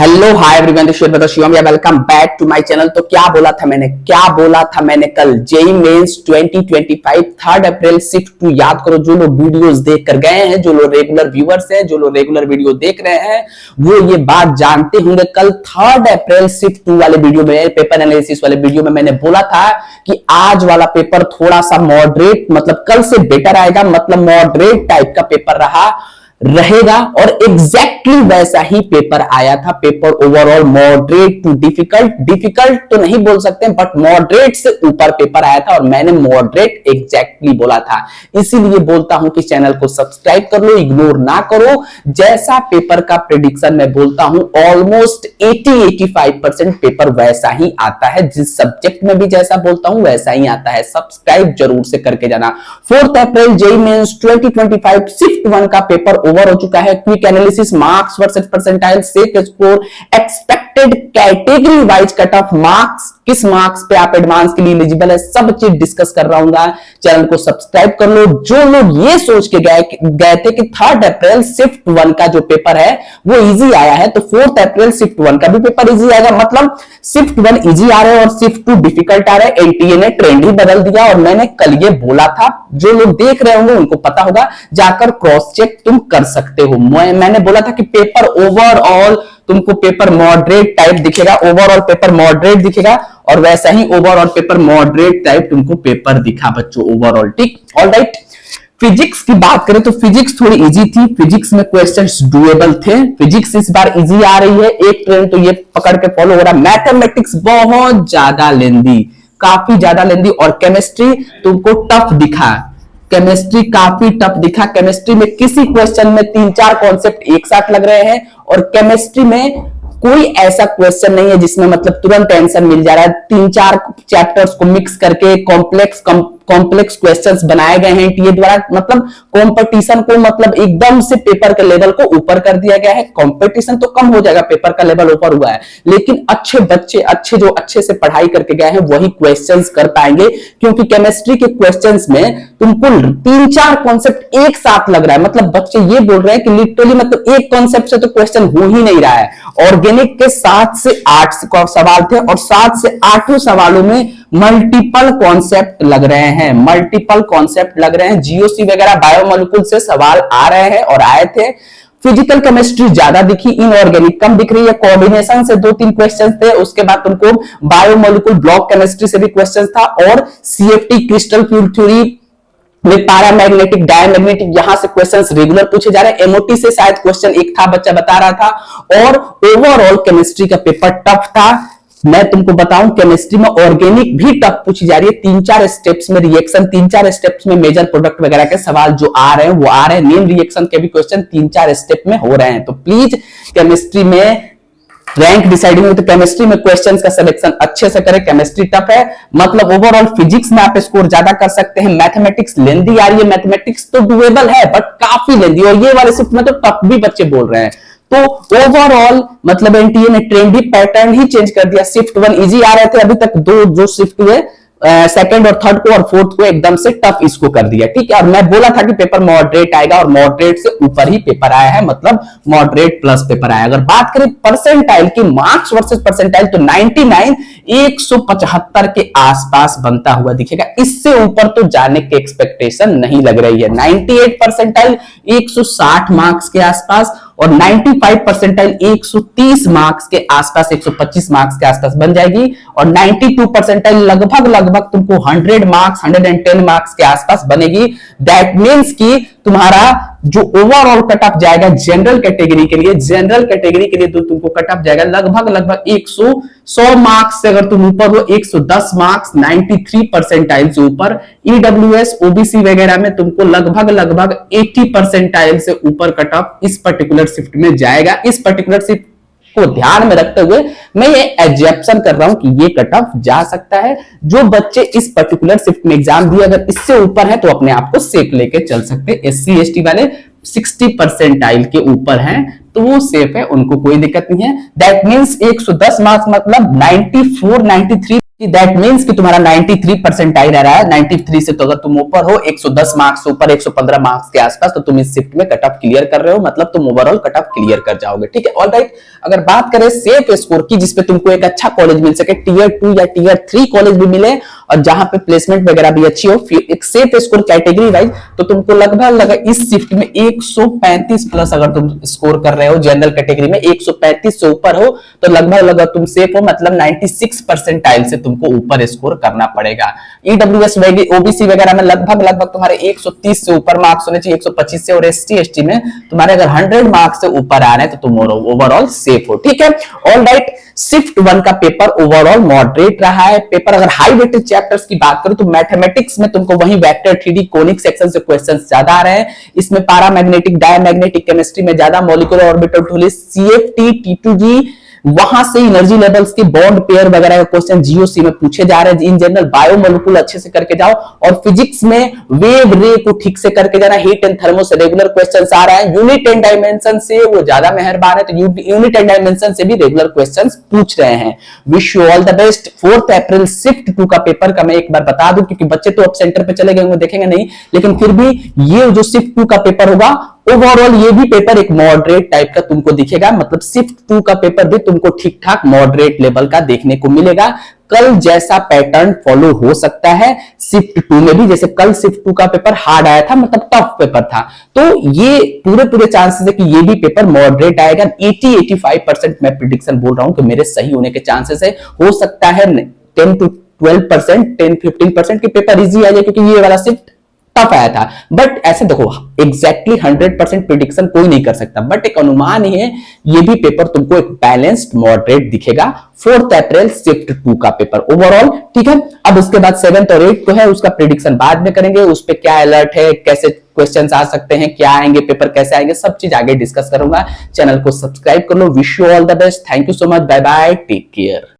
Hello hi everyone, this is Shivam या welcome back to my channel. तो क्या बोला था मैंने कल जेईई मेंस 2025 3 अप्रैल शिफ्ट 2। याद करो, जो लोग वीडियोस देख कर गए हैं, जो लोग रेगुलर व्यूअर्स हैं, जो लोग रेगुलर वीडियो देख रहे हैं, वो ये बात जानते होंगे। कल 3 अप्रैल शिफ्ट 2 वाले वीडियो में, पेपर एनालिसिस वाले वीडियो में मैंने बोला था कि आज वाला पेपर थोड़ा सा मॉडरेट, मतलब कल से बेटर आएगा, मतलब मॉडरेट टाइप का पेपर रहेगा। और एग्जैक्टली वैसा ही पेपर आया था। Paper overall moderate to difficult तो नहीं बोल सकते, बट मॉडरेट से ऊपर पेपर आया था। और मैंने मॉडरेट एग्जैक्टली बोला था, इसीलिए बोलता हूं कि चैनल को सब्सक्राइब कर लो, इग्नोर ना करो। जैसा पेपर का प्रेडिक्शन मैं बोलता हूं, ऑलमोस्ट 80-85% पेपर वैसा ही आता है। जिस सब्जेक्ट में भी जैसा बोलता हूं वैसा ही आता है। सब्सक्राइब जरूर से करके जाना। 4 अप्रैल जेईई मेंस 2025 शिफ्ट 1 का पेपर ओवर हो चुका है। Quick analysis, marks versus percentile, safe score, expected category wise cut off marks, किस मार्क्स पे आप एडवांस के लिए एलिजिबल है, सब चीज डिस्कस कर रहा हूं। चैनल को सब्सक्राइब कर लो। जो लोग ये सोच के गए थे कि 3 अप्रैल शिफ्ट 1 का जो पेपर है वो इजी आया है, तो 4 अप्रैल शिफ्ट 1 का भी पेपर इजी आएगा। मतलब शिफ्ट 1 इजी आ रहा है और शिफ्ट 2 डिफिकल्ट आ रहा है। एनटीए ने ट्रेंड ही बदल दिया और मैंने कल ये बोला था। जो लोग देख रहे होंगे उनको पता होगा, जाकर क्रॉस चेक तुम कर सकते हो। मैंने बोला था कि पेपर ओवरऑल तुमको पेपर मॉडरेट टाइप दिखेगा, ओवरऑल पेपर मॉडरेट दिखेगा, और वैसा ही ओवरऑल पेपर मॉडरेट टाइप तुमको पेपर दिखा बच्चों ओवरऑल। ठीक, ऑलराइट। फिजिक्स की बात करें तो फिजिक्स थोड़ी इजी थी। फिजिक्स में क्वेश्चंस डुएबल थे। फिजिक्स इस बार इजी आ रही है। एक ट्रेंड तो ये पकड़ के फॉलो हो रहा है। मैथमेटिक्स बहुत ज्यादा लेंदी, काफी ज्यादा लेंदी, और केमिस्ट्री तुमको टफ दिखा। केमिस्ट्री काफी टफ दिखा। केमिस्ट्री में किसी क्वेश्चन में 3-4 कॉन्सेप्ट एक साथ लग रहे हैं, और केमिस्ट्री में कोई ऐसा क्वेश्चन नहीं है जिसमें मतलब तुरंत आंसर मिल जा रहा है। 3-4 चैप्टर्स को मिक्स करके कॉम्प्लेक्स क्वेश्चंस बनाए गए हैं टीए द्वारा। मतलब कंपटीशन को मतलब एकदम से पेपर के लेवल को ऊपर कर दिया गया है। कंपटीशन तो कम हो जाएगा, पेपर का लेवल ऊपर हुआ है, लेकिन अच्छे बच्चे जो अच्छे से पढ़ाई करके गए हैं वही क्वेश्चंस कर पाएंगे। क्योंकि केमिस्ट्री के क्वेश्चंस में तुमको 3-4 कॉन्सेप्ट एक साथ लग रहा है। मतलब बच्चे ये बोल रहे हैं कि लिटरली मतलब एक कॉन्सेप्ट से तो क्वेश्चन हो ही नहीं रहा है। ऑर्गेनिक के 7 से 8 सवाल थे, और 7 से 8 सवालों में मल्टीपल कॉन्सेप्ट लग रहे हैं। मल्टीपल कॉन्सेप्ट लग रहे हैं। जीओसी वगैरह बायोमोलिक्यूल से सवाल आ रहे हैं और आए थे। फिजिकल केमिस्ट्री ज्यादा दिखी, इनऑर्गेनिक कम दिख रही है। कोऑर्डिनेशन से 2-3 क्वेश्चंस थे। उसके बाद तुमको बायोमोलिक्यूल ब्लॉक केमिस्ट्री से भी क्वेश्चंस था, और सीएफटी क्रिस्टल फील्ड थ्योरी में पैरामैग्नेटिक, डायमैग्नेटिक, यहां से क्वेश्चंस रेगुलर पूछे जा रहे हैं। एमओटी से शायद क्वेश्चन एक था, बच्चा बता रहा था। और ओवरऑल केमिस्ट्री का पेपर टफ था। मैं तुमको बताऊं, केमिस्ट्री में ऑर्गेनिक भी टफ पूछी जा रही है। 3-4 स्टेप्स में रिएक्शन, 3-4 स्टेप्स में मेजर प्रोडक्ट वगैरह के सवाल जो आ रहे हैं वो आ रहे हैं। नेम रिएक्शन के भी क्वेश्चन 3-4 स्टेप में हो रहे हैं। तो प्लीज केमिस्ट्री में रैंक डिसाइडिंग हो तो केमिस्ट्री में क्वेश्चंस का सिलेक्शन अच्छे से करें। केमिस्ट्री टफ है, मतलब ओवरऑल फिजिक्स में आप स्कोर ज्यादा कर सकते हैं। मैथमेटिक्स लेंदी आ रही है। मैथमेटिक्स तो डुएबल है बट काफी लेंदी, और ये वाले शिफ्ट में तो टफ भी बच्चे बोल रहे हैं। तो ओवरऑल मतलब एनटीए ने ट्रेंड ही, पैटर्न ही चेंज कर दिया। शिफ्ट 1 इजी आ रहे थे अभी तक, दो जो शिफ्ट हुए सेकंड और थर्ड को और फोर्थ को एकदम से टफ इसको कर दिया। ठीक है, और मैं बोला था कि पेपर मॉडरेट आएगा, और मॉडरेट से ऊपर ही पेपर आया है, मतलब मॉडरेट प्लस पेपर आया। अगर बात करें परसेंटाइल की, मार्क्स वर्सेस परसेंटाइल, तो 99 175 के आसपास बनता हुआ दिखेगा। इससे ऊपर तो जाने की एक्सपेक्टेशन नहीं लग रही है। 98 परसेंटाइल 160 मार्क्स के आसपास, और 95 परसेंटाइल 130 मार्क्स के आसपास, 125 मार्क्स के आसपास बन जाएगी। और 92 परसेंटाइल लगभग तुमको 100 मार्क्स, 110 मार्क्स के आसपास बनेगी। दैट मीन्स कि तुम्हारा जो ओवरऑल कट ऑफ जाएगा जनरल कैटेगरी के लिए, तो तुमको कट ऑफ जाएगा लगभग 100 मार्क्स से अगर तुम ऊपर हो, 110 मार्क्स 93 परसेंटाइल से ऊपर। ईडब्ल्यूएस, ओबीसी वगैरह में तुमको लगभग 80 परसेंटाइल से ऊपर कट ऑफ इस पर्टिकुलर शिफ्ट में जाएगा। इस पर्टिकुलर शिफ्ट को ध्यान में रखते हुए मैं ये एग्जैप्शन कर रहा हूं कि ये कट ऑफ जा सकता है। जो बच्चे इस पर्टिकुलर शिफ्ट में एग्जाम दिए अगर इससे ऊपर है तो अपने आप को सेफ लेके चल सकते हैं। एससी एसटी वाले 60 परसेंटाइल के ऊपर हैं तो वो सेफ है, उनको कोई दिक्कत नहीं है। दैट मींस 110 मार्क्स मतलब 94 93 दैट मीन्स कि तुम्हारा 93 परसेंटाइल रह रहा है। 93 से तो अगर तुम ऊपर हो 110 मार्क्स से ऊपर, 115 मार्क्स के आसपास, तो तुम इस शिफ्ट में कट ऑफ क्लियर कर रहे हो, मतलब तुम ओवरऑल कट ऑफ क्लियर कर जाओगे। ठीक है, ऑलराइट। अगर बात करें सेफ स्कोर की, जिसपे तुमको एक अच्छा कॉलेज मिल सके, टियर 2 या टियर 3 कॉलेज भी मिले और जहां पे प्लेसमेंट वगैरह भी अच्छी हो, एक सेफ स्कोर कैटेगरी वाइज, तो तुमको लगभग इस शिफ्ट में 135 प्लस अगर तुम स्कोर कर रहे हो, जनरल कैटेगरी में 135 से ऊपर हो, तो लगभग तुम सेफ हो, मतलब 96 परसेंटाइल से तुमको ऊपर स्कोर करना पड़ेगा। ईडब्ल्यूएस ओबीसी वगैरह में लगभग तुम्हारे 130 से ऊपर मार्क्स होने चाहिए, 125 से, और एसटी एसटी में तुम्हारे अगर 100 मार्क्स से ऊपर आ रहे हैं तो तुम ओवरऑल सेफ हो। ठीक है, ऑलराइट। शिफ्ट 1 का पेपर ओवरऑल मॉडरेट रहा है। पेपर अगर हाई वेटेड चैप्टर्स की बात करूं तो मैथमेटिक्स में तुमको वही वेक्टर, 3D, कोनिक सेक्शन से क्वेश्चंस ज्यादा आ रहे हैं। इसमें पैरामैग्नेटिक, डायमैग्नेटिक केमिस्ट्री में ज्यादा, मॉलिक्यूलर ऑर्बिटल थ्योरी, सीएफटी, टी2जी, वहां से एनर्जी लेवल्स के बॉन्ड पेयर वगैरह का क्वेश्चन जीओसी में पूछे जा रहे हैं। इन जनरल बायोमोलिक्यूल अच्छे से करके जाओ, और फिजिक्स में वेव रे को ठीक से करके जाना। हीट एंड थर्मो से रेगुलर क्वेश्चंस आ रहे हैं। यूनिट एंड डायमेंशन से वो ज्यादा मेहरबान है, तो यूनिट एंड डायमेंशन से भी रेगुलर क्वेश्चंस पूछ रहे हैं। Wish you all the best. 4 April shift 2 का पेपर का मैं एक बार बता दूं, क्योंकि बच्चे तो अब सेंटर पे चले गए होंगे, देखेंगे नहीं, लेकिन फिर भी ये जो शिफ्ट 2 का पेपर होगा, ओवरऑल ये भी पेपर एक मॉडरेट टाइप का तुमको दिखेगा, मतलब शिफ्ट 2 का पेपर भी तुमको ठीक ठाक मॉडरेट लेवल का देखने को मिलेगा। कल जैसा पैटर्न फॉलो हो सकता है शिफ्ट 2 में भी, जैसे कल शिफ्ट 2 का पेपर हार्ड आया था, मतलब टफ पेपर था, तो ये पूरे चांसेस है कि ये भी पेपर मॉडरेट आएगा। 80-85% मैं प्रिडिक्शन बोल रहा हूं कि मेरे सही होने के चांसेस है। हो सकता है 10-12%, 10-15% के पेपर इजी आ जाए, क्योंकि ये वाला शिफ्ट टफ आया था। बट ऐसे देखो, एग्जैक्टली 100% प्रिडिक्शन कोई नहीं कर सकता, बट एक अनुमान ही है, ये भी पेपर तुमको एक बैलेंस्ड मॉडरेट दिखेगा। 4 अप्रैल शिफ्ट 2 का पेपर ओवरऑल। ठीक है, अब उसके बाद 7 और 8 को है, उसका प्रिडिक्शन बाद में करेंगे। उस पे क्या अलर्ट है, कैसे क्वेश्चंस आ सकते हैं, क्या आएंगे, पेपर कैसे आएंगे, सब चीज आगे डिस्कस करूंगा। चैनल को सब्सक्राइब कर लो। Wish you all the best. Thank you so much. Bye bye, take care.